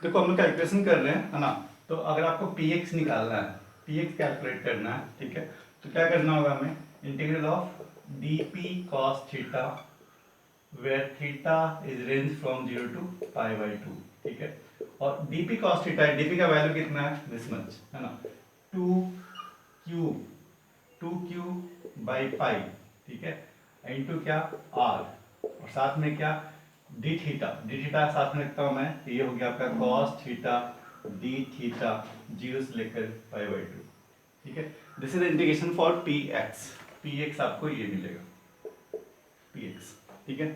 देखो हम लोग कैलकुलेशन कर रहे हैं, है ना। तो अगर आपको पी एक्स निकालना है, पी एक्स कैलकुलेट करना है, ठीक है, तो क्या करना होगा हमें, integral of d p cos theta where theta is range from 0 to pi by 2, ठीक है। और डी पी कॉस थीटा है, डी पी का वैल्यू कितना है, दिस मच, है ना, 2 क्यू बाई पाई, ठीक है, इंटू क्या, आर, और साथ में क्या, डी थीटा साथ में रखता हूं मैं, तो ये हो गया आपका cos theta d theta, zero से लेकर पाई बाई 2, ठीक है। This is integration for P x आपको ये मिलेगा, पी एक्स, ठीक है।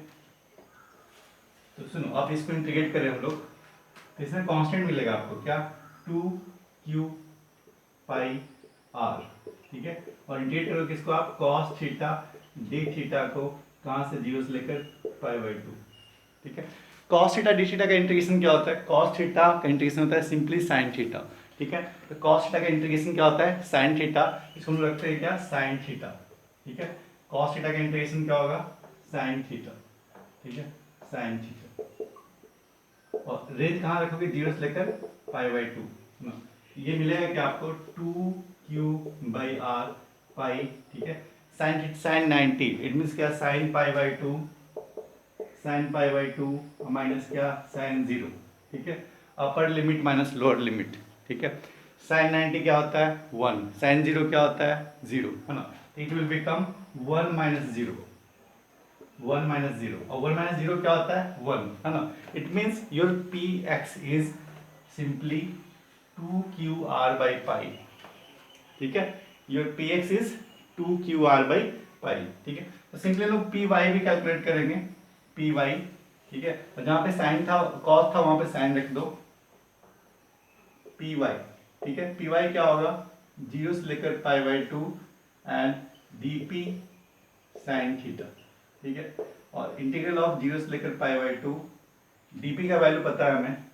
तो सुनो, आप इसको इंटीग्रेट करें हम लोग, तो इसमें कांस्टेंट मिलेगा आपको क्या, 2 क्यू पाई आर, ठीक है। और इंटीग्रेट करो किसको आप, कॉस थीटा डी थीटा को, कहाँ से, जीरो से लेकर पाई बाई 2, ठीक है। कॉस थीटा डी थीटा का इंटीग्रेशन क्या होता है, कॉस थीटा का इंटीग्रेशन होता है सिंपली साइन थीटा, ठीक है। तो कॉस थीटा का इंटीग्रेशन क्या होता है, साइन थीटा, इसको हम रखते हैं क्या, साइन थीटा, ठीक है। कॉस थीटा का इंटीग्रेशन क्या होगा, साइन थीटा, ठीक है, साइन थीटा। और रेंज कहाँ रखोगे, जीरो से लेकर पाई बाई 2, ये मिलेगा क्या आपको, 2 क्यू बाई आर पाई, ठीक है। साइन 90, इट मीन्स क्या, sine pi by 2, sine pi by 2 minus क्या, साइन 0, ठीक है। Upper limit minus lower limit, ठीक है। साइन 90 क्या होता है, 1, साइन 0 क्या होता है, 0, है ना। It will become 1 minus 0, 1 minus 0, और 1 माइनस 0 क्या होता है, 1, है ना। It means your P x is simply 2 Q R by pi, ठीक है। Your P x is 2 Q R by pi, ठीक है। तो सिंपली लोग पी वाई भी कैलकुलेट करेंगे, पी वाई, ठीक है। और जहां पे साइन था, कॉस था, वहां पे साइन रख दो, पी वाई, ठीक है। पी वाई क्या होगा, जीरो से लेकर pi by 2 and d p sine theta, ठीक है। और इंटीग्रल ऑफ जीरो से लेकर पाई बाई 2, डीपी का वैल्यू पता है हमें,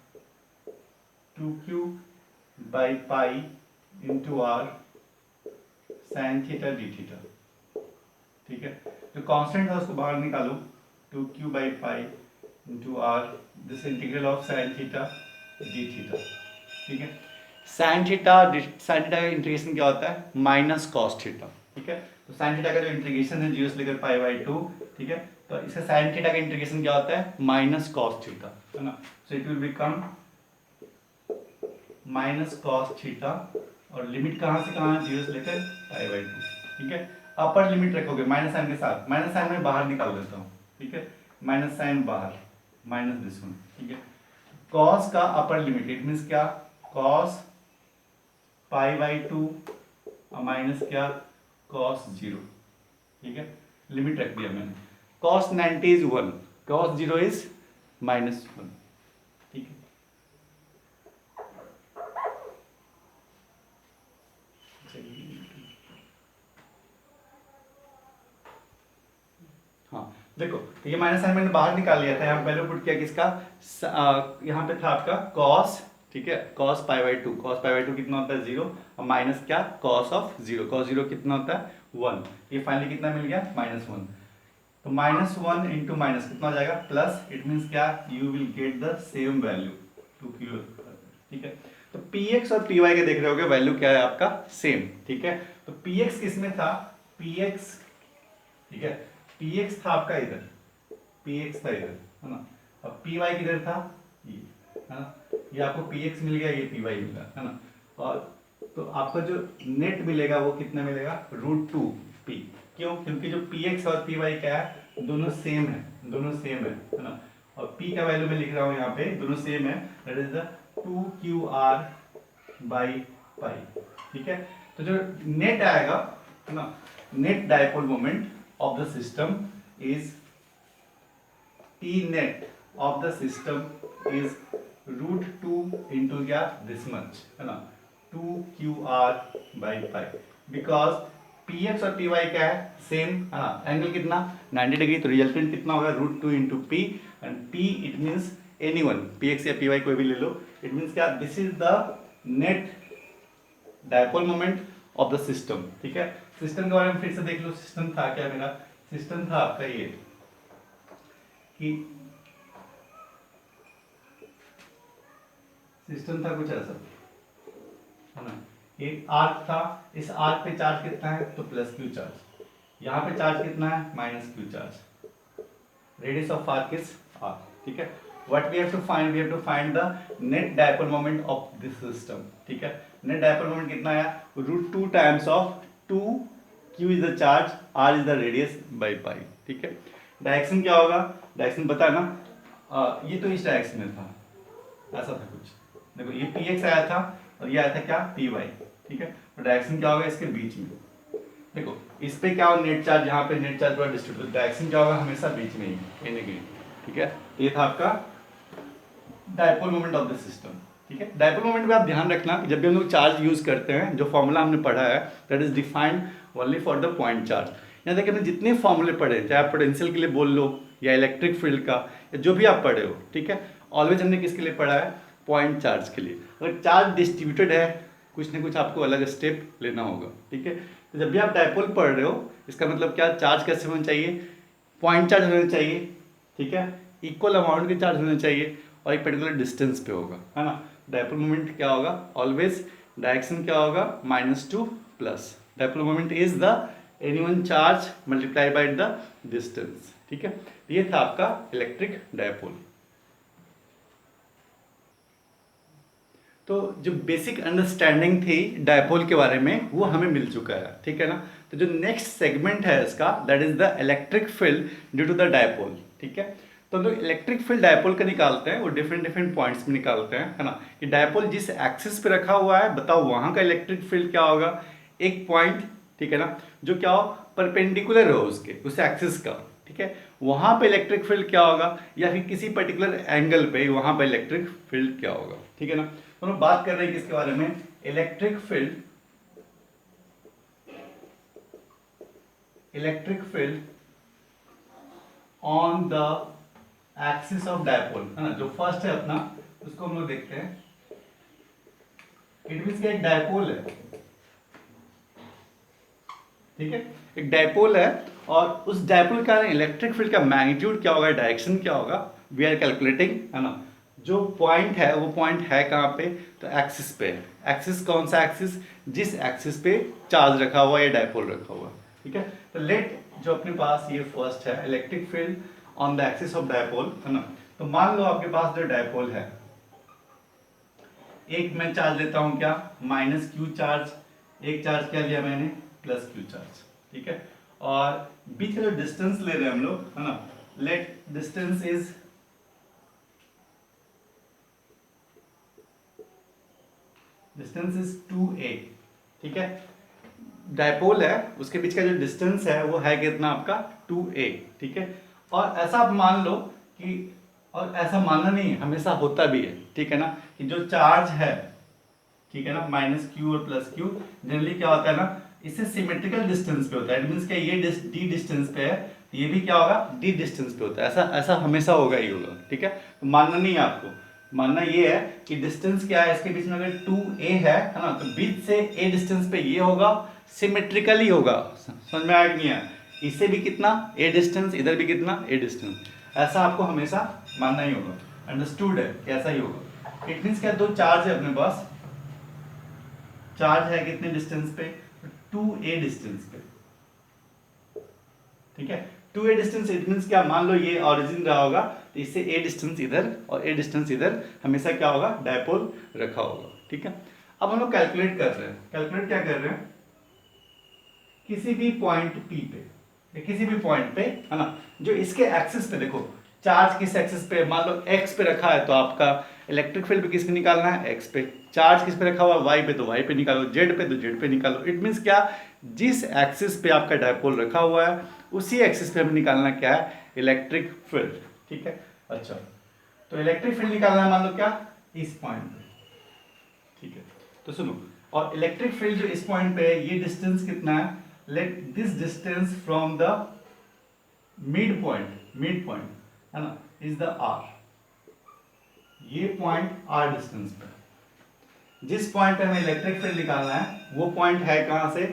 2 q by pi into r sine theta d theta, ठीक है। जो कांस्टेंट था उसको बाहर निकालो, 2 q by pi into r, this integral of sine theta d theta, ठीक है। साइन थीटा का इंटीग्रेशन क्या होता है, माइनस कॉस थीटा, ठीक है। तो साइन थीटा का जो इंटीग्रेशन है जीरो से लेकर पाई बाई 2, ठीक है। तो इसका साइन थीटा का इंटीग्रेशन क्या होता है, माइनस कॉस थीटा, है ना। सो it will become minus cos theta, और लिमिट कहाँ से कहाँ, जीरो से लेकर पाई बाई 2, ठीक है। अपर लिमिट रखोगे माइनस साइन के साथ, माइनस साइन में बाहर निकाल देता हूँ, ठीक है, माइनस साइन बाहर, माइनस दिस वन, ठीक है। कॉस का अपर लिमिट, इट मीन्स क्या, कॉस पाई बाई 2 माइनस क्या, कॉस 0, ठीक है। लिमिट रख दिया मैंने, कॉस 90 इज 1, कॉस 0 इज -1, ठीक है। हाँ देखो, तो ये माइनस साइन मैंने बाहर निकाल लिया था, यहाँ पहले पुट किया किसका, यहाँ पे था आपका कॉस, ठीक है, cos pi by 2, cos pi by 2 कितना होता है, 0, और माइनस क्या, कॉस ऑफ 0, कॉस 0 कितना होता है, 1, ये फाइनली कितना मिल गया, -1। तो -1 इंटू माइनस कितना हो जाएगा, प्लस, इट मीन्स क्या, you will get the same value 2 Q, ठीक है। तो पी एक्स और पी वाई के देख रहे होगे वैल्यू क्या है आपका, सेम, ठीक है। तो पी एक्स किस में था, पी एक्स, ठीक है, पी एक्स था आपका इधर, पी एक्स था इधर, है ना। अब पी वाई किधर था, ये, है ना। ये आपको पी एक्स मिल गया, ये पी वाई मिला, है ना। और तो आपका जो नेट मिलेगा वो कितना मिलेगा, √2 पी, क्यों, क्योंकि जो पी एक्स और पी वाई क्या है, दोनों सेम है, दोनों सेम है ना। और पी का वैल्यू मैं लिख रहा हूँ यहाँ पे, दोनों सेम है, that is the 2 Q R by pi, ठीक है। तो जो नेट आएगा, है ना, net dipole moment of the system is T net of the system is √2 into क्या, this much, है ना, 2 QR by pi, because px और py क्या है, सेम, है ना। एंगल कितना, 90 डिग्री, तो रिजल्टेंट कितना होगा, √2 into p, and p it means anyone, px या py कोई भी ले लो, इट मीन्स क्या, this is the net dipole moment of the system, ठीक है। सिस्टम के बारे में फिर से देख लो, सिस्टम था क्या मेरा, सिस्टम था आपका ये कि सिस्टम था कुछ ऐसा, है ना। एक आर्क था, इस आर्क पे चार्ज कितना है, तो प्लस क्यू चार्ज, यहाँ पे चार्ज कितना है, minus q charge, radius of arc is r, ठीक है। What we have to find, we have to find the net dipole moment of this system, ठीक है। नेट डायपोल मोमेंट कितना आया, √2 times of 2 q is the charge, r is the radius by pi, ठीक है। Direction क्या होगा, direction पता है ना, ये तो इस डायरेक्शन में था, ऐसा था कुछ, देखो ये px आया था और ये आया था क्या, py, ठीक है। तो डायरेक्शन क्या होगा इसके बीच में, देखो इस पे क्या हो, नेट चार्ज, यहाँ पे नेट चार्ज पूरा डिस्ट्रीब्यूट, डायरेक्शन क्या होगा, हमेशा बीच में ही कहने के लिए, ठीक है। तो ये था आपका dipole moment of the system, ठीक है। डायपोल मोमेंट में आप ध्यान रखना कि जब भी हम लोग चार्ज यूज करते हैं, जो फॉर्मूला हमने पढ़ा है that is defined only for the point charge. यहाँ देखिए हमने जितने फॉर्मूले पढ़े, चाहे आप पोटेंशियल के लिए बोल लो या इलेक्ट्रिक फील्ड का, या जो भी आप पढ़े हो, ठीक है, ऑलवेज हमने किसके लिए पढ़ा है, पॉइंट चार्ज के लिए। अगर चार्ज डिस्ट्रीब्यूटेड है, कुछ ना कुछ आपको अलग स्टेप लेना होगा, ठीक है। तो जब भी आप डायपोल पढ़ रहे हो, इसका मतलब क्या, चार्ज कैसे होना चाहिए, पॉइंट चार्ज होना चाहिए, ठीक है, इक्वल अमाउंट के चार्ज होने चाहिए और एक पर्टिकुलर डिस्टेंस पे होगा, है ना। डायपोल मोमेंट क्या होगा, ऑलवेज डायरेक्शन क्या होगा, -2 plus, dipole moment is the any one charge multiply by the distance, ठीक है। ये था आपका इलेक्ट्रिक डायपोल। तो जो बेसिक अंडरस्टैंडिंग थी डायपोल के बारे में वो हमें मिल चुका है, ठीक है ना। तो जो नेक्स्ट सेगमेंट है इसका, that is the electric field due to the dipole, ठीक है। तो हम लोग इलेक्ट्रिक फील्ड डायपोल का निकालते हैं, वो डिफरेंट डिफरेंट पॉइंट्स में निकालते हैं, है ना। कि डायपोल जिस एक्सिस पे रखा हुआ है, बताओ वहां का इलेक्ट्रिक फील्ड क्या होगा, एक पॉइंट, ठीक है ना, जो क्या हो, परपेंडिकुलर हो उसके, उस एक्सिस का, ठीक है, वहां पे इलेक्ट्रिक फील्ड क्या होगा, या फिर किसी पर्टिकुलर एंगल पे वहां पे इलेक्ट्रिक फील्ड क्या होगा, ठीक है ना। तो हम बात कर रहे हैं किसके बारे में, electric field, electric field on the axis of dipole, है ना। जो फर्स्ट है अपना, उसको हम लोग देखते हैं। इट मींस एक डायपोल है, ठीक है, एक डायपोल है, और उस डायपोल का इलेक्ट्रिक फील्ड का मैग्नीट्यूड क्या होगा, डायरेक्शन क्या होगा, वी आर कैलकुलेटिंग, है ना। जो पॉइंट है वो पॉइंट है कहाँ पे, तो एक्सिस पे। एक्सिस कौन सा एक्सिस, जिस एक्सिस पे चार्ज रखा हुआ है या डायपोल रखा हुआ है, ठीक है। तो लेट जो अपने पास ये फर्स्ट है, electric field on the axis of dipole, है ना। तो मान लो आपके पास जो डायपोल है, एक मैं चार्ज लेता हूं क्या, -q चार्ज, एक चार्ज क्या लिया मैंने, +q चार्ज, ठीक है। और बीच का जो डिस्टेंस ले रहे हैं हम लोग, है ना, let distance is distance is 2a, ठीक है। डायपोल है, उसके बीच का जो डिस्टेंस है वो है कितना आपका, 2a, ठीक है। और ऐसा आप मान लो कि, और ऐसा मानना नहीं, हमेशा होता भी है, ठीक है ना, कि जो चार्ज है, ठीक है ना, -q और +q जनरली क्या होता है ना, इससे सिमेट्रिकल डिस्टेंस पे होता है। इट मींस क्या, ये d डिस्टेंस पे है, तो ये भी क्या होगा, d डिस्टेंस पे होता है, ऐसा ऐसा हमेशा होगा ही होगा, ठीक है। तो मानना नहीं है आपको, मानना ये है कि डिस्टेंस क्या है इसके बीच में, अगर 2a है ना, तो बीच से a डिस्टेंस पे ये होगा, सिमेट्रिकली होगा, समझ में आया कि नहीं आया, इससे भी कितना a डिस्टेंस, इधर भी कितना a डिस्टेंस, ऐसा आपको हमेशा मानना ही होगा, अंडरस्टूड है कि ऐसा ही होगा। इट मींस क्या, दो चार्ज है अपने पास, चार्ज है कितने डिस्टेंस पे, 2a डिस्टेंस पे, ठीक है। 2a डिस्टेंस, इट मींस क्या, मान लो ये ओरिजिन रहा होगा, तो इससे a डिस्टेंस इधर और a डिस्टेंस इधर हमेशा क्या होगा, डायपोल रखा होगा, ठीक है। अब हम लोग कैलकुलेट कर रहे हैं, कैलकुलेट क्या कर रहे हैं, किसी भी पॉइंट P पे, किसी भी पॉइंट पे, है ना, जो इसके एक्सिस पे, देखो चार्ज किस एक्सिस पे, मान लो x पे रखा है, तो आपका इलेक्ट्रिक फील्ड भी किस पे निकालना है, x पे। चार्ज किस पे रखा हुआ है, y पे, तो y पे निकालो, z पे तो z पे निकालो। इट मींस क्या, जिस एक्सिस पे आपका डायपोल रखा हुआ है, उसी एक्सिस पे हमें निकालना क्या है, इलेक्ट्रिक फील्ड, ठीक है। अच्छा, तो इलेक्ट्रिक फील्ड निकालना है मान लो क्या, इस पॉइंट पे, ठीक है। तो सुनो, और इलेक्ट्रिक फील्ड जो इस पॉइंट पे है, ये डिस्टेंस कितना है, let this distance from the mid point, है ना, इज द r, ये पॉइंट r डिस्टेंस पे, जिस पॉइंट पे हमें इलेक्ट्रिक फील्ड निकालना है, वो पॉइंट है कहां से,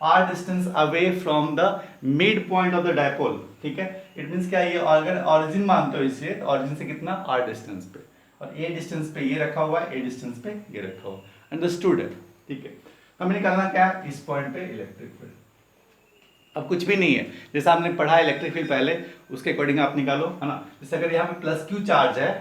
r distance away from the mid point of the dipole, ठीक है। इट मींस क्या, ये अगर ओरिजिन मानते हो इसे, तो ओरिजिन से कितना, r डिस्टेंस पे, और ए डिस्टेंस पे ये रखा हुआ है, ए डिस्टेंस पे ये रखा हुआ है। अंडरस्टूड है, ठीक है। हमें निकालना क्या है, इस पॉइंट पे इलेक्ट्रिक फील्ड। अब कुछ भी नहीं है, जैसे आपने पढ़ा इलेक्ट्रिक फील्ड पहले, उसके अकॉर्डिंग आप निकालो, है ना। जैसे अगर यहाँ पे प्लस क्यू चार्ज है,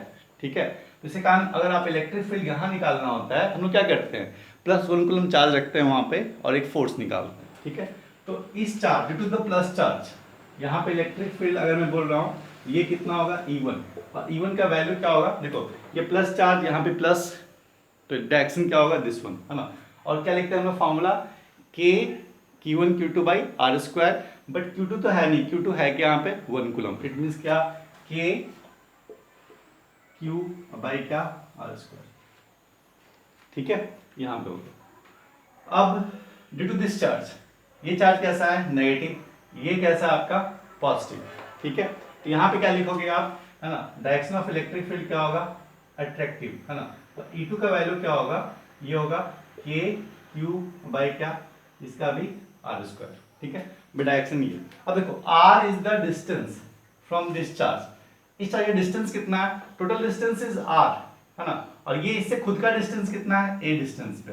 ठीक है, तो इसी कारण अगर आप इलेक्ट्रिक फील्ड यहाँ निकालना होता है, हम लोग क्या करते हैं, +1 कूलम चार्ज रखते हैं वहाँ पे और एक फोर्स निकालते हैं, ठीक है। तो इस charge due to the plus charge, यहाँ पे इलेक्ट्रिक फील्ड अगर मैं बोल रहा हूँ, ये कितना होगा E1, और E1 का वैल्यू क्या होगा, देखो ये प्लस चार्ज यहाँ पे प्लस, तो डायरेक्शन क्या होगा, दिस वन, है ना। और क्या लिखते हैं हम लोग formula, K Q1 Q2 by R square, but Q2 तो है नहीं, Q2 है क्या यहाँ पे 1 कूलम, इट मीन्स क्या, K Q बाई क्या R स्क्वायर, ठीक है, यहाँ पे हो गया। अब ड्यू टू दिस चार्ज, ये चार्ज कैसा है, नेगेटिव, ये कैसा है आपका पॉजिटिव, ठीक है। तो यहाँ पे क्या लिखोगे आप, है ना, डायरेक्शन ऑफ इलेक्ट्रिक फील्ड क्या होगा, अट्रैक्टिव, है ना। तो E2 का वैल्यू क्या होगा, ये होगा K Q बाई क्या, इसका भी R स्क्वायर, ठीक है, डायरेक्शन ये। अब देखो R is the distance from this charge, इस चार्ज का डिस्टेंस कितना है, टोटल डिस्टेंस इज R, है ना, और ये इससे खुद का डिस्टेंस कितना है, A डिस्टेंस पे,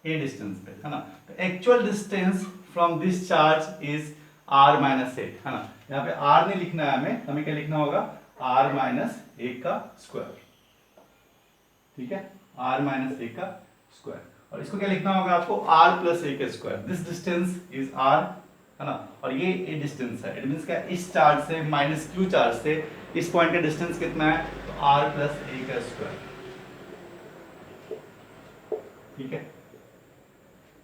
A डिस्टेंस पे, है ना। तो actual distance from this charge is R minus a, है ना। यहाँ पे R नहीं लिखना है हमें, हमें क्या लिखना होगा, R माइनस ए का स्क्वायर, ठीक है, R माइनस ए का स्क्वायर। और इसको क्या लिखना होगा आपको, R प्लस ए का square, this distance is R, है ना, और ये ए डिस्टेंस है, इट मींस क्या, इस चार्ज से माइनस क्यू चार्ज से इस पॉइंट का डिस्टेंस कितना है, तो R प्लस ए का स्क्वायर, ठीक है।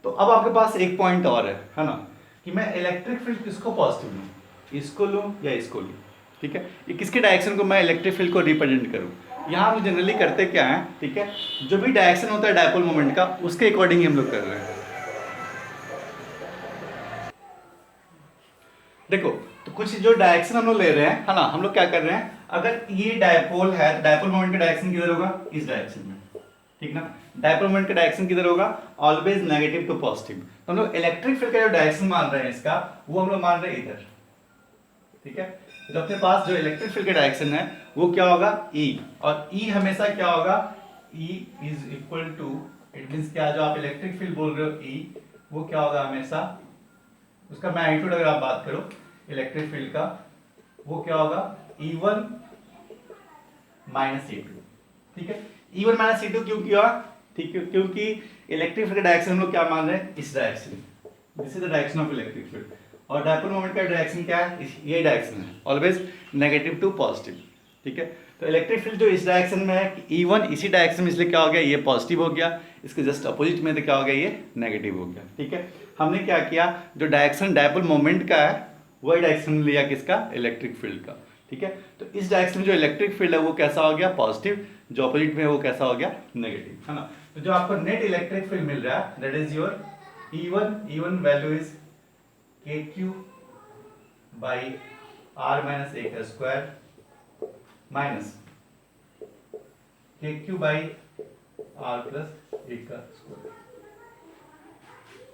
तो अब आपके पास एक पॉइंट और है ना, कि मैं इलेक्ट्रिक फील्ड किसको पॉजिटिव लूँ, इसको लूँ या इसको लूँ, ठीक है, ये किसके डायरेक्शन को मैं इलेक्ट्रिक फील्ड को रिप्रेजेंट करूँ। यहाँ हम जनरली करते क्या है, ठीक है, जो भी डायरेक्शन होता है डायपोल मोमेंट का, उसके अकॉर्डिंग हम लोग कर रहे हैं। देखो तो कुछ जो डायरेक्शन हम लोग ले रहे हैं, है ना, हम लोग क्या कर रहे हैं, अगर ये डायपोल है तो डायपोल मोमेंट का डायरेक्शन किधर होगा, इस डायरेक्शन में, ठीक ना। डायपोल मोमेंट का डायरेक्शन किधर होगा, ऑलवेज नेगेटिव टू पॉजिटिव। तो हम लोग इलेक्ट्रिक फील्ड का जो डायरेक्शन मान रहे हैं इसका, वो हम लोग मान रहे हैं इधर, ठीक है। तो अपने पास जो इलेक्ट्रिक फील्ड का डायरेक्शन है वो क्या होगा, E, और E हमेशा क्या होगा, E is equal to, it means क्या, जो आप इलेक्ट्रिक फील्ड बोल रहे हो E, वो क्या होगा हमेशा, उसका मैग्नीट्यूड अगर आप बात करो इलेक्ट्रिक फील्ड का, वो क्या होगा, E1 माइनस E2, ठीक है। E1 माइनस E2 क्यों किया, ठीक है, क्योंकि इलेक्ट्रिक फील्ड का डायरेक्शन हम लोग क्या मान रहे हैं, इस direction, this is the direction of electric field, और डायपोल मोमेंट का डायरेक्शन क्या है, ये डायरेक्शन है, ऑलवेज नेगेटिव टू पॉजिटिव, ठीक है। तो इलेक्ट्रिक फील्ड जो इस डायरेक्शन में है, E1 इसी डायरेक्शन में, इसलिए क्या हो गया, ये पॉजिटिव हो गया, इसके जस्ट अपोजिट में तो क्या हो गया, ये नेगेटिव हो गया, ठीक है। हमने क्या किया, जो डायरेक्शन डायपोल मोमेंट का है वही डायरेक्शन लिया किसका, इलेक्ट्रिक फील्ड का, ठीक है। तो इस डायरेक्शन में जो इलेक्ट्रिक फील्ड है वो कैसा हो गया, पॉजिटिव, जो अपोजिट में है वो कैसा हो गया, नेगेटिव, है ना। तो जो आपको नेट इलेक्ट्रिक फील्ड मिल रहा है, that is your E1 value is KQ by R minus a का square minus KQ by R plus a का स्क्वायर,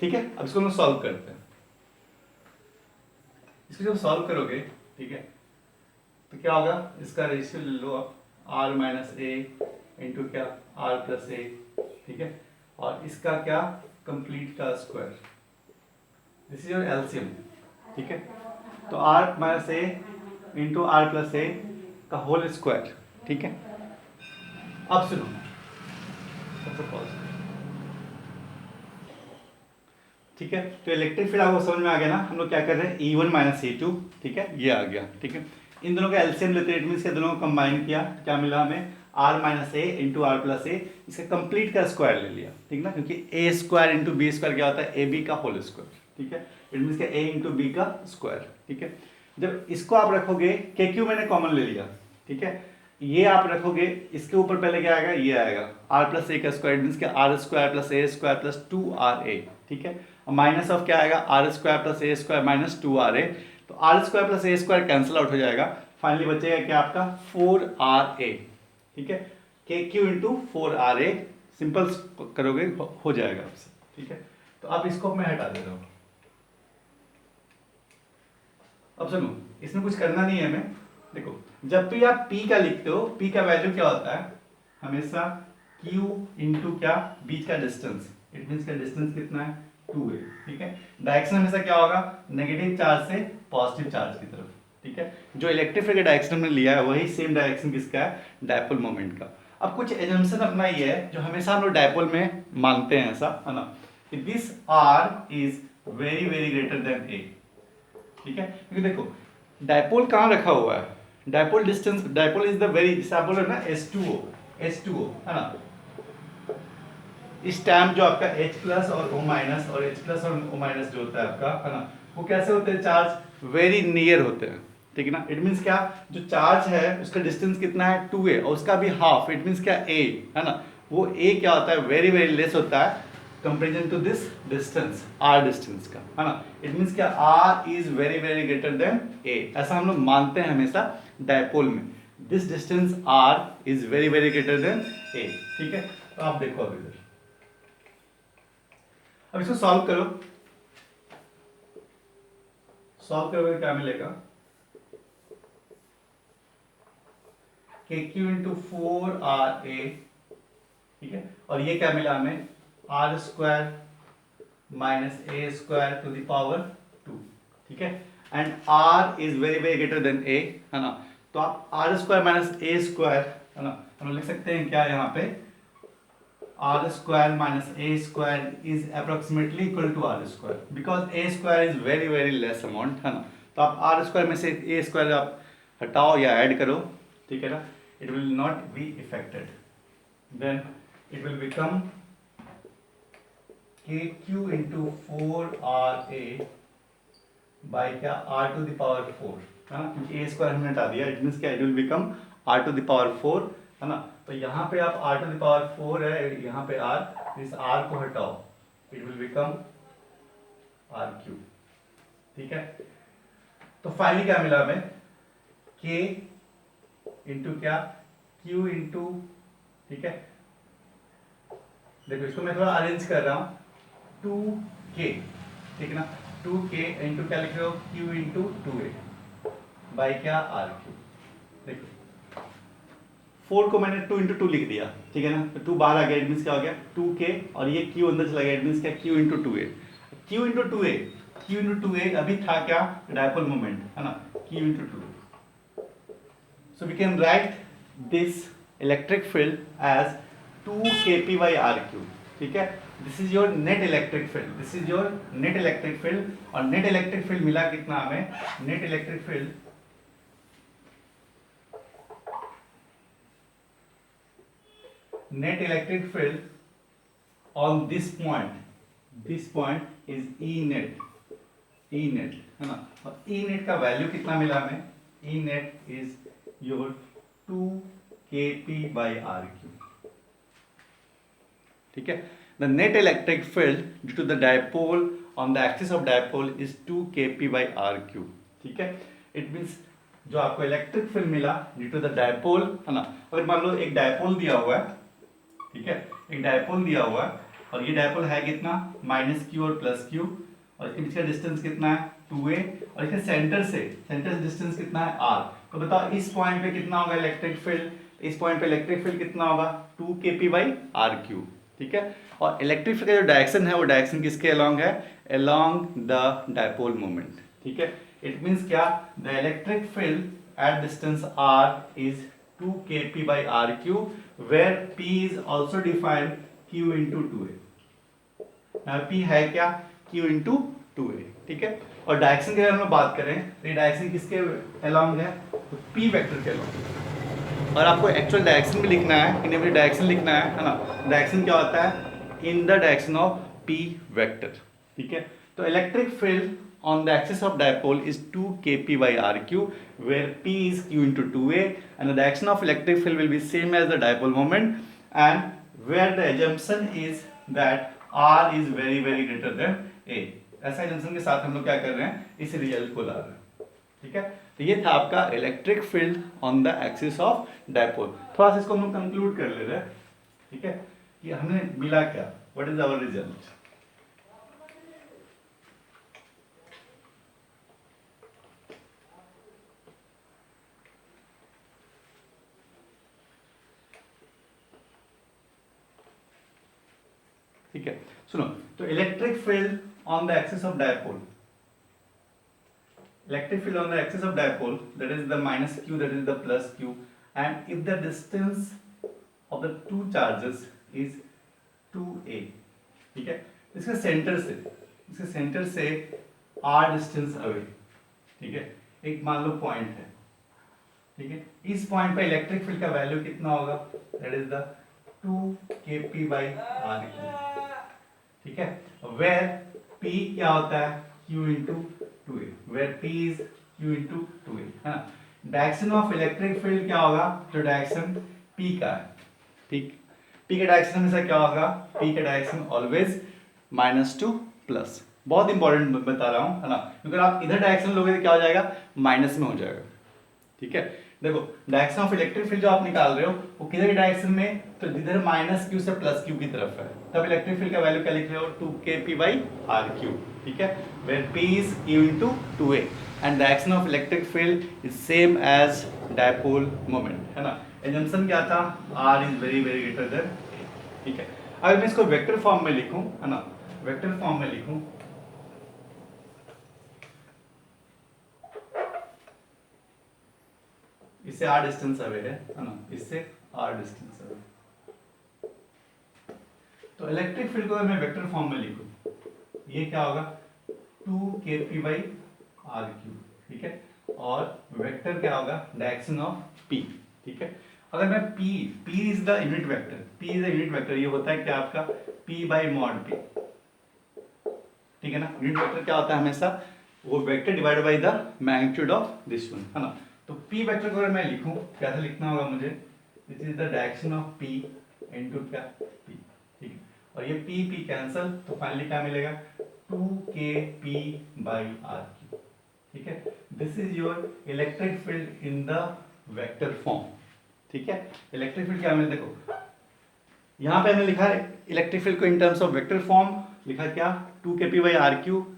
ठीक है। अब इसको हम सॉल्व करते हैं, इसको जब सॉल्व करोगे, ठीक है, तो क्या होगा, इसका रेशियो ले लो आप, R माइनस ए इंटू क्या, R प्लस ए, ठीक है, और इसका क्या, कंप्लीट का square, this is your LCM, ठीक है। तो R minus A into R plus a का होल स्क्वायर, ठीक है। अब सुनो, ठीक है, तो इलेक्ट्रिक फील्ड आपको समझ में आ गया ना, हम लोग क्या कर रहे हैं, E1 माइनस E2, ठीक है, ये आ गया, ठीक है। इन दोनों का एलसीएम लेते हैं, इट मींस के दोनों को कंबाइन किया, क्या मिला हमें, R माइनस ए इंटू R प्लस ए, इसका कंप्लीट का स्क्वायर ले लिया, ठीक ना, क्योंकि a square into B square क्या होता है, ए बी का होल स्क्वायर, ठीक है, इट मींस के ए इंटू बी का स्क्वायर, ठीक है। जब इसको आप रखोगे, के क्यू मैंने कॉमन ले लिया, ठीक है, ये आप रखोगे, इसके ऊपर पहले क्या आएगा, ये आएगा R प्लस ए का स्क्वायर, मींस के R square plus a square plus 2RA, ठीक है, और माइनस ऑफ क्या आएगा, R square plus a square minus 2RA, तो R square plus a square cancel out हो जाएगा, फाइनली बचेगा क्या आपका 4RA, ठीक है, KQ इंटू 4RA, सिंपल करोगे हो जाएगा आपसे, ठीक है। तो अब इसको मैं हटा दे रहा हूँ। अब सुनो, इसमें कुछ करना नहीं है हमें, देखो जब भी आप P का लिखते हो, P का वैल्यू क्या होता है, हमेशा Q इंटू क्या, बीच का डिस्टेंस, इट मीन्स का डिस्टेंस कितना है 2a, ठीक है। डायरेक्शन हमेशा क्या होगा, नेगेटिव चार्ज से पॉजिटिव चार्ज की तरफ, ठीक है। जो इलेक्ट्रिक फील्ड का डायरेक्शन हमने लिया है वही सेम डायरेक्शन किसका है, डायपोल मोमेंट का। अब कुछ एजम्पशन अपना ये है जो हमेशा हम लोग डायपोल में मानते हैं, ऐसा है ना, कि this R is very very greater than a, ठीक है। क्योंकि देखो डायपोल कहाँ रखा हुआ है, dipole distance, dipole is the very, जैसे आप बोल रहे हो ना H2O है ना, इस टाइम जो आपका H प्लस और O माइनस और H प्लस और O माइनस जो होता है आपका, है ना, वो कैसे होते हैं, चार्ज वेरी नियर होते हैं, ठीक है ना। इट मीन्स क्या, जो चार्ज है उसका डिस्टेंस कितना है 2a और उसका भी हाफ, इट मीन्स क्या a, है ना, वो a क्या होता है, वेरी वेरी लेस होता है comparison to this distance, r distance का, है ना। इट मीन्स क्या, r is very very greater than a, ऐसा हम लोग मानते हैं हमेशा डायपोल में, this distance r is very very greater than a, ठीक है। तो आप देखो अभी इधर, अब इसको सॉल्व करो, सॉल्व करोगे क्या मिलेगा, के क्यू इंटू 4RA, ठीक है, और ये क्या मिला हमें, r square minus a square to the power 2, ठीक है। And r is very very greater than a, है ना, तो आप r square minus a square, है ना, हम लिख सकते हैं क्या यहाँ पे, r square minus a square is approximately equal to r square, because a square is very very less amount, है ना। तो आप आर स्क्वायर में से ए स्क्वायर आप हटाओ या ऐड करो, ठीक है ना, it will not be affected, then it will become k q into 4RA by क्या, आर टू द पावर 4, है ना, क्योंकि ए स्क्वायर हमने हटा दिया, इट मीन्स क्या, it will become r to the power 4, है ना। तो यहाँ पे आप r टू द पावर 4 है, यहाँ पे r, इस r को हटाओ, it will become r cube, ठीक है। तो फाइनली क्या मिला हमें, k इंटू क्या, q इंटू, ठीक है, देखो इसको मैं थोड़ा अरेंज कर रहा हूँ, 2k, ठीक है ना, 2k इंटू क्या लिख रहे हो, q इंटू 2a बाई क्या, r क्यूब, देखो 4 को मैंने 2 इंटू 2 लिख दिया, ठीक है ना, तो 2 बाहर आ गया, इट मीन्स क्या हो गया 2k, और ये q अंदर चला गया, इट मीन्स क्या, q into 2a, q into 2a, q into 2a अभी था क्या, डायपोल मोमेंट, है ना, q into 2a, so we can write this electric field as 2kp by r cube, ठीक है। This is your net electric field, this is your net electric field, और net electric field मिला कितना हमें, net electric field net electric field on this point is E net, है ना, और E net का वैल्यू कितना मिला हमें, E net is your 2 kp by r cube, ठीक है। The net electric field due to the dipole on the axis of dipole is 2 kp by r cube, ठीक है। It means जो आपको इलेक्ट्रिक फील्ड मिला ड्यू टू द डायपोल, है ना, अगर मान लो एक डायपोल दिया हुआ है, ठीक है, एक डायपोल दिया हुआ है, और ये डायपोल है कितना, माइनस क्यू और प्लस क्यू, और इसके बीच का डिस्टेंस कितना है 2a, और इसके सेंटर से डिस्टेंस कितना है r, तो बताओ इस पॉइंट पे कितना होगा इलेक्ट्रिक फील्ड, इस पॉइंट पे इलेक्ट्रिक फील्ड कितना होगा 2 kp बाई r क्यूब, ठीक है। और इलेक्ट्रिक फील्ड का जो डायरेक्शन है वो डायरेक्शन किसके अलोंग है, अलोंग द डायपोल मोमेंट, ठीक है। इट मींस क्या, the electric field at distance r is 2 kp by r cube, where p is also defined q into 2a, p है क्या, q into 2a, ठीक है। और डायरेक्शन की अगर हम बात करें तो ये डायरेक्शन किसके अलोंग है, तो p वेक्टर के अलोंग, और आपको एक्चुअल डायरेक्शन भी लिखना है, इन्हें डायरेक्शन लिखना है ना, डायरेक्शन क्या होता है, in the direction of p vector, ठीक है। तो electric field on the axis of dipole is 2 kp by r cube, where p is q into 2a, and the direction of electric field will be same as the dipole moment, and where the assumption is that r is very very greater than a, ऐसा assumption के साथ हम लोग क्या कर रहे हैं, इस रिजल्ट को ला रहे हैं, ठीक है। तो ये था आपका electric field on the axis of dipole. थोड़ा सा इसको हम लोग कंक्लूड कर ले रहे हैं, ठीक है, कि हमें मिला क्या, व्हाट इज आवर रिजल्ट। ठीक है, सुनो, तो electric field on the axis of dipole, electric field on the axis of dipole, that is the minus q, that is the plus q, and if the distance of the two charges is 2a, ठीक है, इसके centre से r distance away, ठीक है, एक मान लो point है, ठीक है, इस पॉइंट पे इलेक्ट्रिक फील्ड का वैल्यू कितना होगा, that is the 2kp by r cube, ठीक है, वेयर p क्या होता है, q into 2a, where p is q into 2a, है ना। डायरेक्शन ऑफ इलेक्ट्रिक फील्ड क्या होगा, जो डायरेक्शन p का है, ठीक, p का डायरेक्शन हमेशा क्या होगा, p का डायरेक्शन ऑलवेज -2 प्लस, बहुत इंपॉर्टेंट बता रहा हूं, है ना, क्योंकि आप इधर डायरेक्शन लोगे तो क्या हो जाएगा, माइनस में हो जाएगा, ठीक है। देखो डायरेक्शन ऑफ इलेक्ट्रिक फील्ड जो आप निकाल रहे हो वो किधर की डायरेक्शन में, तो जिधर -q से +q की तरफ है, तब इलेक्ट्रिक फील्ड का वैल्यू क्या लिख रहे हो, 2kp by r क्यूब, ठीक है, where p is q into 2a and direction of electric field is same as dipole moment, है ना। assumption क्या था, r is very greater than a, ठीक है। अगर मैं इसको वेक्टर फॉर्म में लिखूं, है ना, वेक्टर फॉर्म में लिखूं, इससे r डिस्टेंस अवे है ना, इससे r डिस्टेंस अवे, तो इलेक्ट्रिक फील्ड को अगर मैं वेक्टर फॉर्म में लिखूं, ये क्या होगा, 2kp by r क्यूब, ठीक है, और वेक्टर क्या होगा, डायरेक्शन ऑफ p, ठीक है। अगर मैं p is the unit vector, ये होता है क्या आपका p by mod p, ठीक है ना। यूनिट वेक्टर क्या होता है हमेशा, वो vector divide by the magnitude of this one, है ना। तो p वेक्टर को अगर मैं लिखूं, कैसे लिखना होगा मुझे, this is the direction of p into क्या p, ठीक है, और ये p कैंसिल, तो फाइनली क्या मिलेगा, 2kp by r क्यूब, ठीक है। This is your electric field in the vector form, ठीक है। इलेक्ट्रिक फील्ड क्या मिले, देखो यहाँ पे हमने लिखा है इलेक्ट्रिक फील्ड को इन टर्म्स ऑफ वेक्टर फॉर्म, लिखा क्या, 2kp by r cube,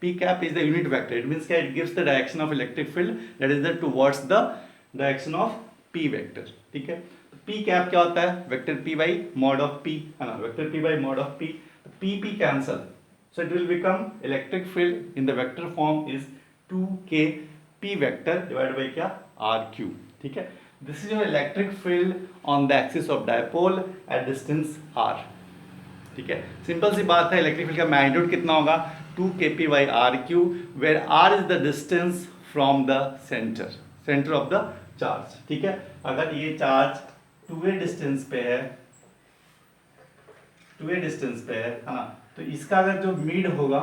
p cap is the unit vector, it means it gives the direction of electric field, that is the towards the direction of p vector, ठीक है। p cap क्या होता है, vector p by mod of p, है ना, vector p by mod of p, p cancel, so it will become electric field in the vector form is 2k p vector divided by क्या, r cube, ठीक है। this is your electric field on the axis of dipole at distance r, ठीक है। Simple सी बात है, electric field का magnitude कितना होगा, 2kp by r cube, where r is the distance from the center of the charge, ठीक है। अगर ये चार्ज 2a डिस्टेंस पे है, है ना, तो इसका अगर जो मिड होगा,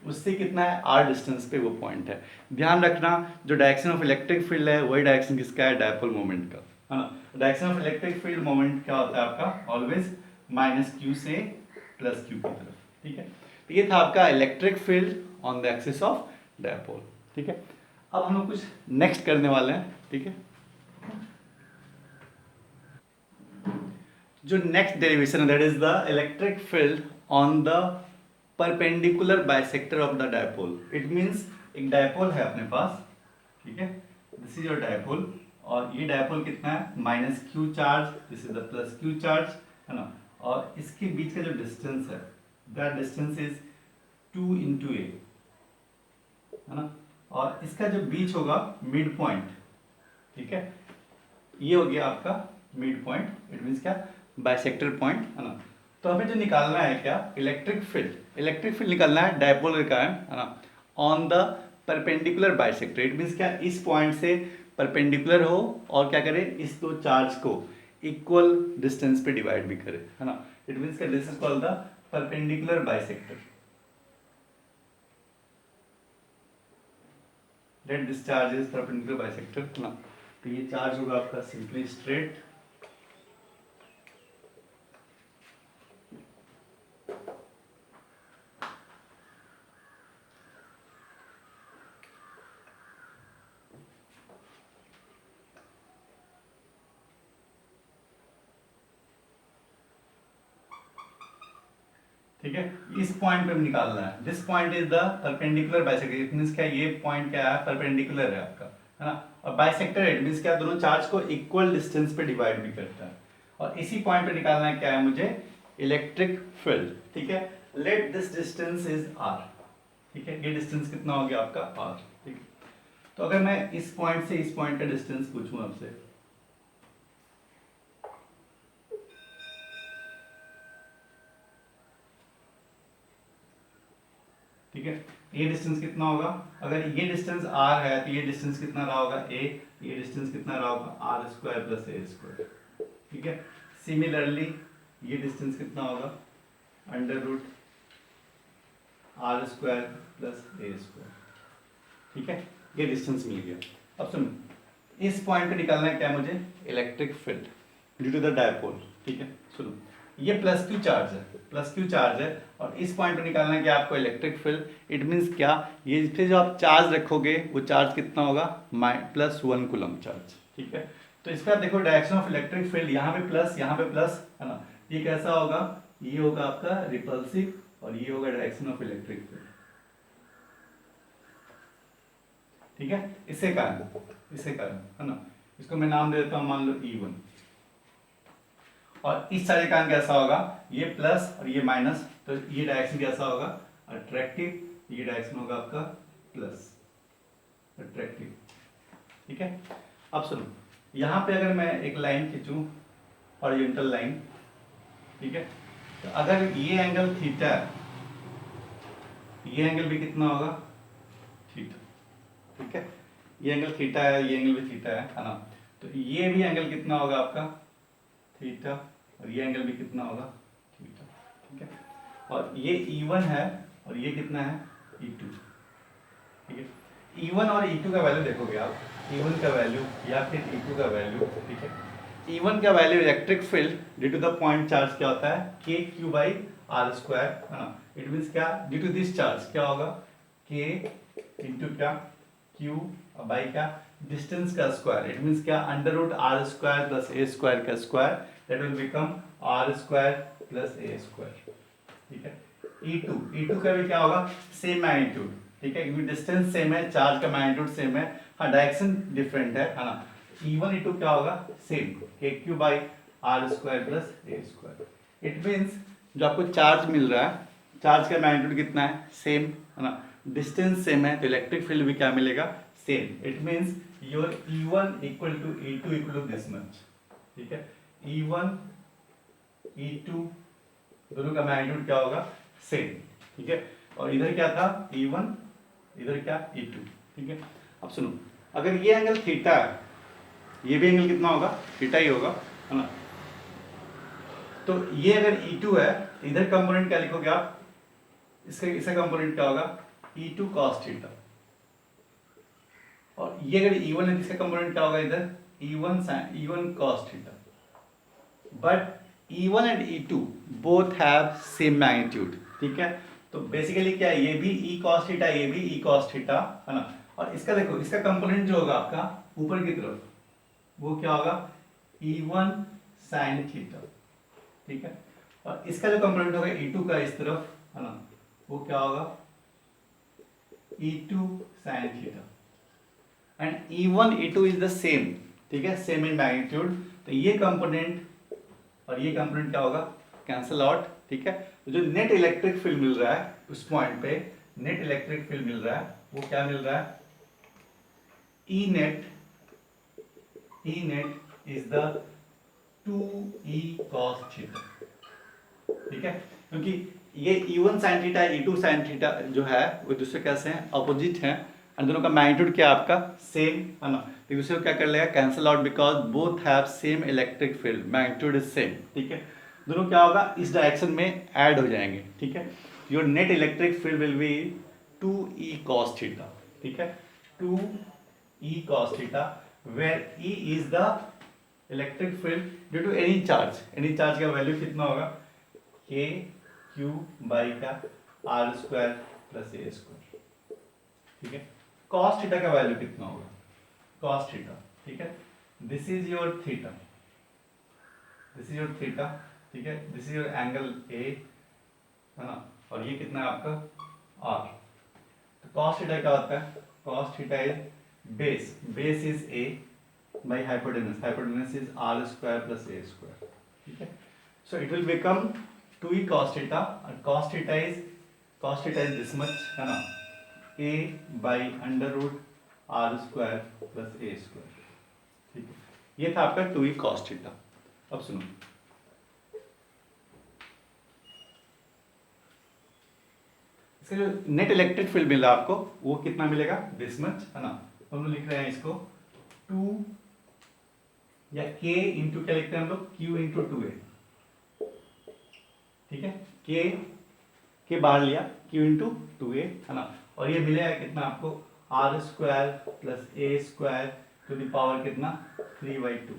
उससे कितना है, r डिस्टेंस पे वो पॉइंट है। ध्यान रखना, जो डायरेक्शन ऑफ इलेक्ट्रिक फील्ड है वही डायरेक्शन किसका है, डायपोल मोमेंट का, है ना। Direction of electric field moment क्या होता है आपका, ऑलवेज -q से +q की तरफ, ठीक है। तो ये था आपका electric field on the axis of dipole, ठीक है। अब हम लोग कुछ नेक्स्ट करने वाले हैं, ठीक है। जो नेक्स्ट डेरिवेशन है, that is the electric field on the perpendicular bisector of the dipole. It means एक डायपोल है अपने पास, ठीक है, दिस इज योर डायपोल, और ये डायपोल कितना है, -q charge, this is the +q charge, है ना, और इसके बीच का जो डिस्टेंस है, that distance is 2 into a, है ना, और इसका जो बीच होगा मिड पॉइंट, ठीक है, ये हो गया आपका मिड पॉइंट, इट मींस क्या, बाइसेक्टर पॉइंट, है ना। तो हमें जो निकालना है क्या, इलेक्ट्रिक फील्ड निकालना है डायपोल के कारण, है ना, on the perpendicular bisector, it means क्या, इस पॉइंट से परपेंडिकुलर हो और क्या करे, इस दो चार्ज को इक्वल डिस्टेंस पे डिवाइड भी करे, है ना। इट मींस क्या, this is called the perpendicular bisector, let this charge is perpendicular bisector, है ना। तो ये चार्ज होगा आपका सिंपली स्ट्रेट, ठीक है। इस पॉइंट पे निकालना है, this point is the perpendicular bisector, it means क्या, ये पॉइंट क्या है, परपेंडिकुलर है आपका, है ना, और बाइसेक्टर इट मींस क्या, दोनों चार्ज को इक्वल डिस्टेंस पे डिवाइड भी करता है, और इसी पॉइंट पे निकालना है क्या है मुझे, इलेक्ट्रिक फील्ड, ठीक है। Let this distance is r, ठीक है, ये डिस्टेंस कितना हो गया आपका आर, ठीक है। तो अगर मैं इस पॉइंट से इस पॉइंट का डिस्टेंस पूछूं आपसे, ठीक है, ये डिस्टेंस कितना होगा, अगर ये डिस्टेंस r है तो ये डिस्टेंस कितना रहा होगा a, ये डिस्टेंस कितना रहा होगा r square plus a square, ठीक है। सिमिलरली ये डिस्टेंस कितना होगा under root r square plus a square, ठीक है, ये डिस्टेंस मिल गया। अब सुनो, इस पॉइंट पे निकालना है क्या मुझे, electric field due to the dipole, ठीक है। सुनो, ये प्लस क्यू चार्ज है, प्लस क्यू चार्ज है, और इस पॉइंट पे निकालना है क्या आपको इलेक्ट्रिक फील्ड। इट मीन्स क्या, ये पे जो आप चार्ज रखोगे वो चार्ज कितना होगा +1 कूलम चार्ज, ठीक है। तो इसका देखो डायरेक्शन ऑफ इलेक्ट्रिक फील्ड, यहाँ पे प्लस यहाँ पे प्लस है ना, ये कैसा होगा, ये होगा आपका रिपल्सिव और ये होगा डायरेक्शन ऑफ इलेक्ट्रिक फील्ड, ठीक है। इससे कारण है ना, इसको मैं नाम दे देता हूँ मान लो E1, और इस साइड का कैसा होगा, ये प्लस और ये माइनस, तो ये डायरेक्शन कैसा होगा अट्रैक्टिव, ये डायरेक्शन होगा आपका प्लस अट्रैक्टिव, ठीक है। अब सुनो, यहाँ पे अगर मैं एक लाइन खींचूं हॉरिजॉन्टल लाइन, ठीक है, तो अगर ये एंगल थीटा है, ये एंगल भी कितना होगा थीटा, ठीक है, ये एंगल थीटा है, ये एंगल भी थीटा है ना, तो ये भी एंगल कितना होगा आपका थीटा, और ये एंगल भी कितना होगा थीटा, ठीक है। और ये E1 है और ये कितना है E2, ठीक है। E1 और E2 का वैल्यू देखोगे आप, E1 का वैल्यू या फिर E2 का वैल्यू, ठीक है। E1 का value electric field due to the point charge क्या होता है KQ/r स्क्वायर, है ना। इट मीन्स क्या, ड्यू टू दिस चार्ज क्या होगा K इंटू क्या Q बाई क्या डिस्टेंस का स्क्वायर, इट मीन्स क्या under root r square plus a square का square, that will become r square plus a square, ठीक है। E2 का भी क्या होगा सेम मैग्नीट्यूड, ठीक है, क्योंकि डिस्टेंस सेम है, चार्ज का मैग्नीट्यूड सेम है, हाँ डायरेक्शन डिफरेंट है ना। E1 E2 क्या होगा same KQ/r square plus a square. It means जो आपको चार्ज मिल रहा है, चार्ज का मैग्नीट्यूड कितना है सेम, है ना, डिस्टेंस सेम है, तो इलेक्ट्रिक फील्ड भी क्या मिलेगा same. It means your E1 equal to E2 equal to this much, ठीक है। E1 E2 दोनों का मैग्नीट्यूड क्या होगा सेम, ठीक है। और इधर क्या था E1, इधर क्या E2, ठीक है। अब सुनो, अगर ये एंगल थीटा है, ये भी एंगल कितना होगा थीटा ही होगा, है ना। तो ये अगर E2 है, इधर कंपोनेंट क्या लिखोगे आप, इसका कंपोनेंट क्या होगा E2 cos थीटा, और ये अगर E1 है, इसका कंपोनेंट क्या होगा इधर E1 cos theta. But E1 and E2 both have same magnitude, ठीक है। तो बेसिकली क्या है, ये भी E cos थीटा, ये भी E cos थीटा, है ना। और इसका देखो, इसका कंपोनेंट जो होगा आपका ऊपर की तरफ वो क्या होगा E1 sin थीटा, ठीक है। और इसका जो कंपोनेंट होगा E2 का इस तरफ, है ना, वो क्या होगा E2 sin theta. And E1 E2 is the same, ठीक है, सेम इन मैग्नीट्यूड, तो ये कंपोनेंट और ये कंपोनेंट क्या होगा कैंसिल आउट, ठीक है। तो जो नेट इलेक्ट्रिक फील्ड मिल रहा है उस पॉइंट पे, नेट इलेक्ट्रिक फील्ड मिल रहा है वो क्या मिल रहा है E net is the 2E cos theta, ठीक है, क्योंकि ये E1 sin theta E2 sin theta जो है वो दूसरे कैसे हैं अपोजिट हैं, और दोनों का मैग्नीट्यूड क्या आपका सेम, है ना। तो दूसरे को क्या कर लेगा cancel out, because both have same electric field, magnitude is same, ठीक है। दोनों क्या होगा इस डायरेक्शन में ऐड हो जाएंगे, ठीक है। Your net electric field will be 2E cos theta, ठीक है, 2E cos theta, where E is the electric field due to any charge का वैल्यू कितना होगा K Q बाई का R square plus A square, ठीक है। cos theta का value कितना होगा cos थीटा, ठीक है, दिस इज योर थीटा, ठीक है, this is your angle A, है ना, और ये कितना है आपका R। तो cos थीटा क्या होता है, cos theta is base is A by hypotenuse is R square plus A square, ठीक है। So it will become 2e cos theta, और cos theta is this much, है ना, a by under root r square plus a square, ठीक है। ये था आपका 2e cos थीटा। अब सुनो, इसका जो नेट इलेक्ट्रिक फील्ड मिला आपको वो कितना मिलेगा, दिस मच, है ना। तो हम लोग लिख रहे हैं इसको 2 या k इंटू क्या लिखते हैं हम लोग, q इंटू 2a, ठीक है। k बाहर लिया, q इंटू 2a, है ना। और ये मिलेगा कितना आपको, r square plus a square to the power कितना, 3/2,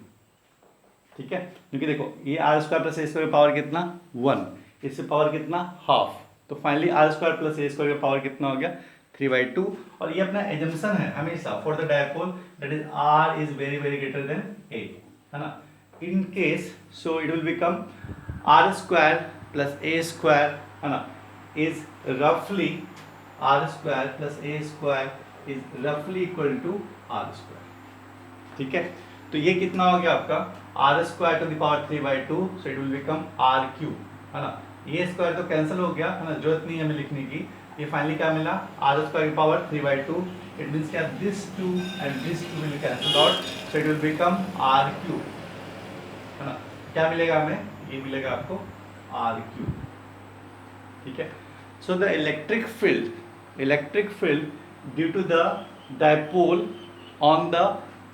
ठीक है। क्योंकि देखो ये r square plus a square power कितना 1, इससे पावर कितना हाफ, तो finally r square plus a square का पावर कितना हो गया 3/2। और ये अपना एजम्पशन है हमेशा for the dipole that is are is very very greater then ए, है ना। In case so it will become are square plus a square, है ना, इज रफली are square plus a square is रफली इक्वल टू आर स्क्वायर, ठीक है। तो ये कितना हो गया आपका are square to the power 3/2, so it will become r q, है ना। ये स्क्वायर तो कैंसिल हो गया, है ना, जरूरत नहीं है हमें लिखने की। ये फाइनली क्या मिला, आर स्क्वायर की पावर 3/2, इट मींस क्या, this 2 and this 2 will cancel out, so it will become r q, है ना। क्या मिलेगा हमें, ये मिलेगा आपको आर क्यू, ठीक है। So the electric field due to the dipole on the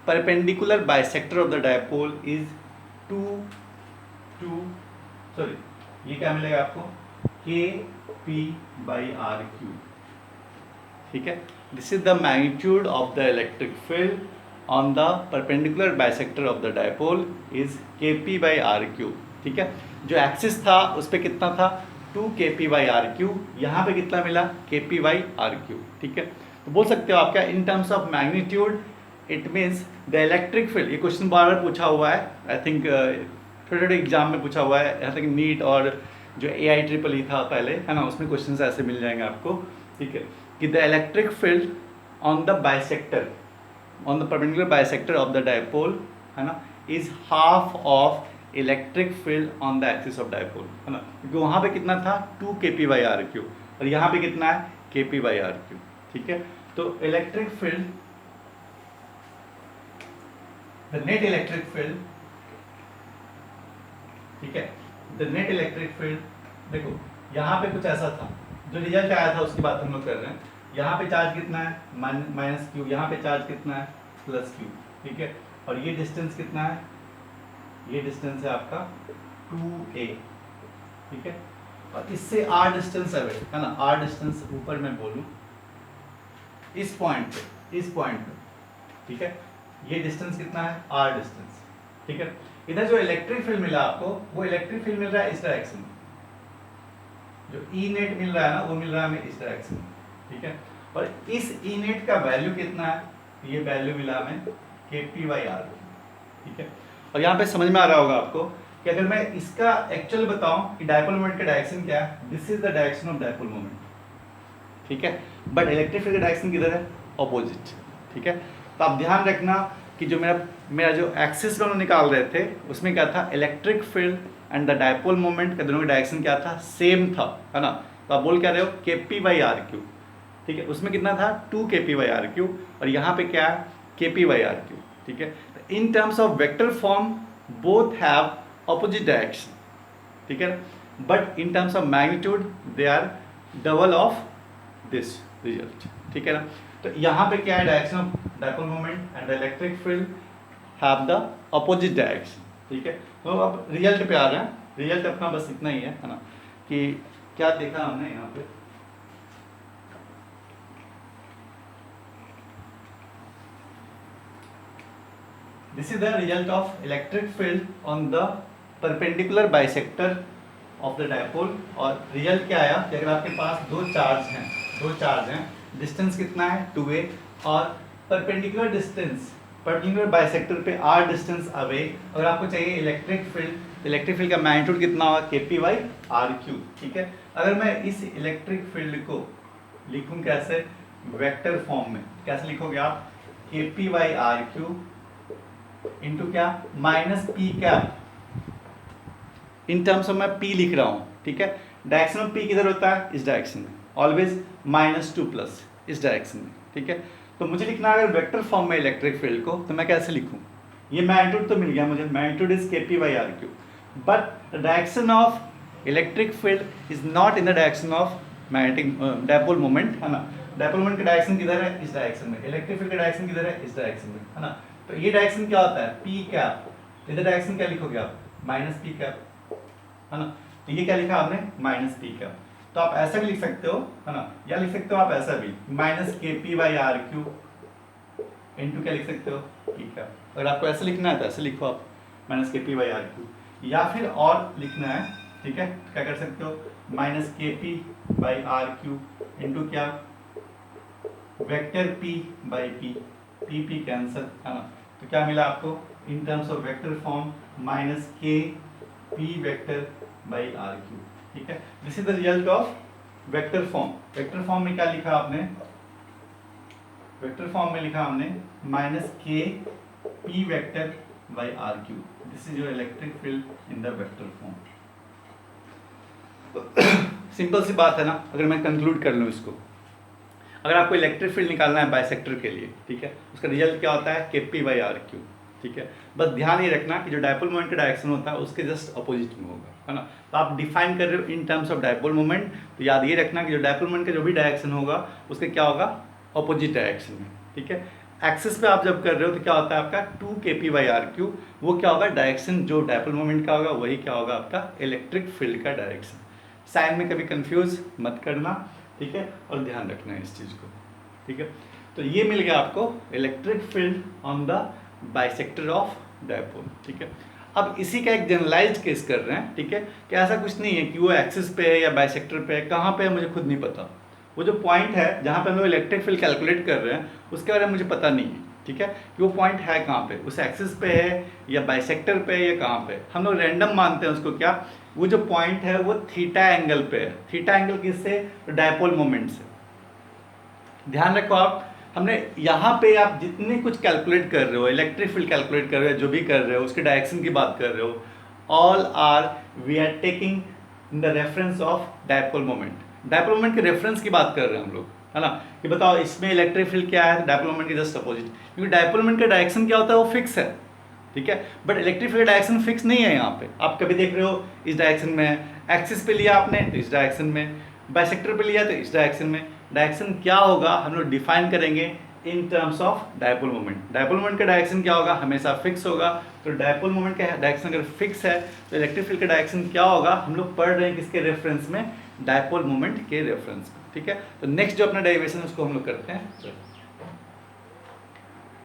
perpendicular bisector of the dipole is 2 sorry, ये क्या मिलेगा आपको, kp by rq, ठीक है। This is the magnitude of the electric field on the perpendicular bisector of the dipole is kp by rq, ठीक है। जो axis था उस पर कितना था 2 kp by rq, यहाँ पे कितना मिला kp by rq, ठीक है। तो बोल सकते हो आपका इन terms of magnitude it means the electric field, ये क्वेश्चन बार बार पूछा हुआ है, आई थिंक छोटे छोटे एग्जाम में पूछा हुआ है, यहाँ तक नीट और जो AIEEE था पहले, है ना, उसमें क्वेश्चन ऐसे मिल जाएंगे आपको, ठीक है, कि the electric field on the bisector, on the perpendicular bisector of the dipole, है ना, is half of electric field on the axis of dipole, है ना, क्योंकि वहाँ पे कितना था 2 kp by rq और यहाँ पे कितना है kp by rq, ठीक है। तो electric field, the net electric field, ठीक है, the net electric field, देखो यहाँ पे कुछ ऐसा था, जो रिजल्ट आया था उसकी बात हम लोग कर रहे हैं। यहाँ पे चार्ज कितना है माइनस क्यू, यहाँ पे चार्ज कितना है प्लस क्यू, ठीक है। और ये डिस्टेंस कितना है, ये डिस्टेंस है आपका 2a, ठीक है। और इससे r डिस्टेंस अवे, है ना, r डिस्टेंस ऊपर मैं बोलूँ इस पॉइंट पे, ठीक है। ये डिस्टेंस कितना है r डिस्टेंस, ठीक है। इधर जो इलेक्ट्रिक फील्ड मिला आपको, वो इलेक्ट्रिक फील्ड मिल रहा है इस डायरेक्शन में, जो ई नेट मिल रहा है ना वो मिल रहा है हमें इस डायरेक्शन में, ठीक है। और इस ई नेट का वैल्यू कितना है, ये वैल्यू मिला हमें kp by r, ठीक है। और यहाँ पे समझ में आ रहा होगा आपको कि अगर मैं इसका एक्चुअल बताऊं कि डायपोल मोमेंट का डायरेक्शन क्या है, this is the direction of dipole moment, ठीक है। बट इलेक्ट्रिक फील्ड का डायरेक्शन किधर है, ऑपोजिट, ठीक है। तो आप ध्यान रखना कि जो मेरा जो एक्सिस दोनों निकाल रहे थे उसमें क्या था, electric field and the dipole moment का दोनों का डायरेक्शन क्या था, सेम था, है ना। तो आप बोल क्या रहे हो kp by rq, ठीक है। उसमें कितना था 2 kp by rq और यहाँ पे क्या है kp by rq, ठीक है। In terms of vector form both have opposite direction, ठीक है, but in terms of magnitude they are double of this result, ठीक है ना। तो यहाँ पे क्या है, direction of dipole moment and the electric field have the opposite direction, ठीक है। तो अब रिजल्ट पे आ रहे हैं, रिजल्ट अपना बस इतना ही है ना, कि क्या देखा हमने यहाँ पे, this is the result of electric field on the perpendicular bisector of the dipole. और रिजल्ट क्या आया कि अगर आपके पास दो चार्ज हैं, डिस्टेंस कितना है 2a और परपेंडिकुलर बाइसेक्टर पे r डिस्टेंस अवे, अगर आपको चाहिए इलेक्ट्रिक फील्ड का मैग्नीट्यूड कितना होगा kp by rq, ठीक है। अगर मैं इस इलेक्ट्रिक फील्ड को लिखूं कैसे, वेक्टर फॉर्म में, कैसे लिखोगे आप, kp by rq इंटू क्या, minus p cap in terms of मैं P लिख रहा हूँ, ठीक है। डायरेक्शन ऑफ P किधर होता है, इस डायरेक्शन में, ऑलवेज -2 इस डायरेक्शन में, ठीक है। तो मुझे लिखना है अगर वेक्टर फॉर्म में इलेक्ट्रिक फील्ड को, तो मैं कैसे लिखूँ, ये मैग्नीट्यूड तो मिल गया मुझे, magnitude is Kp/r3, but direction of electric field is not in the direction of magnetic dipole moment, है ना। डायपोल मोमेंट का डायरेक्शन किधर है, इस डायरेक्शन में, इलेक्ट्रिक फील्ड का डायरेक्शन किधर है, इस डायरेक्शन में, है ना। तो ये डायरेक्शन क्या होता है, P कैप, इधर डायरेक्शन क्या लिखोगे आप, -P कैप, है ना। तो ये क्या लिखा आपने, -P कैप। तो आप ऐसा भी लिख सकते हो, है ना, या लिख सकते हो आप ऐसा भी, -Kp/r3 इनटू क्या लिख सकते हो, P कैप। अगर आपको ऐसे लिखना है तो ऐसे लिखो आप, -Kp/r3, या फिर और लिखना है, ठीक है, क्या कर सकते हो, -Kp/r3 इनटू क्या, वेक्टर P/P, P कैंसिल, है ना। तो क्या मिला आपको, इन terms of vector form -Kp वेक्टर/r3, ठीक है। This is the result of vector form. Vector form में क्या लिखा आपने, वेक्टर फॉर्म में लिखा हमने -Kp वेक्टर/r3, this is your electric field in the vector form. Simple सी बात है ना। अगर मैं कंक्लूड कर लूँ इसको, अगर आपको इलेक्ट्रिक फील्ड निकालना है बाइसेक्टर के लिए, ठीक है, उसका रिजल्ट क्या होता है, Kp/r3, ठीक है। बस ध्यान ये रखना कि जो डायपोल मोमेंट का डायरेक्शन होता है उसके जस्ट अपोजिट में होगा, है ना। तो आप डिफाइन कर रहे हो इन टर्म्स ऑफ डायपोल मोमेंट, तो याद ये रखना कि जो डायपोल मोमेंट का जो भी डायरेक्शन होगा उसके क्या होगा, अपोजिट डायरेक्शन में, ठीक है। एक्सिस पे आप जब कर रहे हो तो क्या होता है आपका 2Kp/r3, वो क्या होगा, डायरेक्शन जो डायपोल मोमेंट का होगा वही क्या होगा आपका इलेक्ट्रिक फील्ड का डायरेक्शन। साइन में कभी कंफ्यूज मत करना, ठीक है, और ध्यान रखना है इस चीज़ को, ठीक है। तो ये मिल गया आपको electric field on the bisector of dipole, ठीक है। अब इसी का एक जनरलाइज्ड केस कर रहे हैं, ठीक है, कि ऐसा कुछ नहीं है कि वो एक्सिस पे है या बाइसेक्टर पे है, कहाँ पे है मुझे खुद नहीं पता। वो जो पॉइंट है जहाँ पे हम लोग इलेक्ट्रिक फील्ड कैलकुलेट कर रहे हैं उसके बारे में मुझे पता नहीं है, ठीक है, कि वो पॉइंट है कहाँ पे, उस एक्सिस पे है या बाइसेक्टर पे है या कहाँ पे। हम लोग रैंडम मानते हैं उसको, क्या वो जो पॉइंट है वो थीटा एंगल पे है। थीटा एंगल किससे, डायपोल मोमेंट से। ध्यान रखो आप, हमने यहाँ पे आप जितने कुछ कैलकुलेट कर रहे हो, इलेक्ट्रिक फील्ड कैलकुलेट कर रहे हो, जो भी कर रहे हो, उसके डायरेक्शन की बात कर रहे हो, all are we are taking in the reference of dipole moment. Dipole moment के रेफरेंस की बात कर रहे हैं हम लोग, है ना, कि बताओ इसमें इलेक्ट्रिक फील्ड क्या है, डायपोल मोमेंट के जस्ट अपोजिट। क्योंकि डायपोल मोमेंट का डायरेक्शन क्या होता है, वो फिक्स है, ठीक है, but electric field direction fix नहीं है। यहाँ पे आप कभी देख रहे हो इस डायरेक्शन में, एक्सिस पे लिया आपने तो इस डायरेक्शन में, बाइसेक्टर पे लिया तो इस डायरेक्शन में। डायरेक्शन क्या होगा हम लोग डिफाइन करेंगे इन terms of dipole moment. Dipole moment का डायरेक्शन क्या होगा, हमेशा फिक्स होगा। तो डायपोल मोमेंट का डायरेक्शन अगर फिक्स है तो इलेक्ट्रिक फील्ड का डायरेक्शन क्या होगा, हम लोग पढ़ रहे हैं किसके रेफरेंस में, डायपोल मोमेंट के रेफरेंस में, ठीक है। तो नेक्स्ट जो अपना डेरिवेशन उसको हम लोग करते हैं।